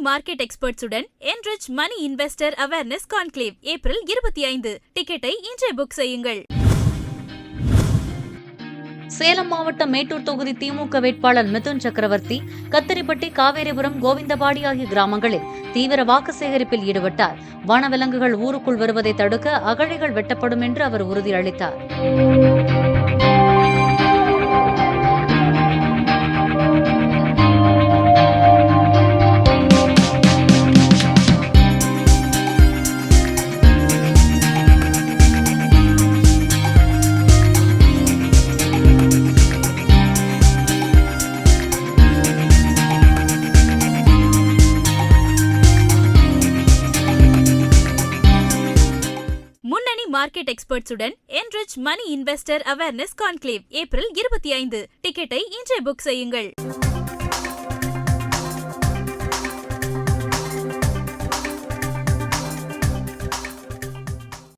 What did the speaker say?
Market எக்ஸ்பர்ட்ஸுடன் enrich money investor awareness conclave April 25. டிக்கெட்டை இன்றே book செய்யுங்கள். சேலம் மாவட்டம் மேட்டூர் தொகுதி திமுக வேட்பாளர் மிதுன் சக்கரவர்த்தி கத்திரிப்பட்டி, காவேரிபுரம், கோவிந்தபாடி ஆகிய கிராமங்களில் தீவிர வாக்கு சேகரிப்பில் ஈடுபட்டார். வனவிலங்குகள் ஊருக்குள் வருவதை தடுக்க அகழிகள் வெட்டப்படும் என்று அவர் உறுதியளித்தார். முன்னணி market எக்ஸ்பர்ட்ஸுடன் enrich money investor awareness conclave April 25. டிக்கெட்டை இன்றே புக் செய்யுங்கள்.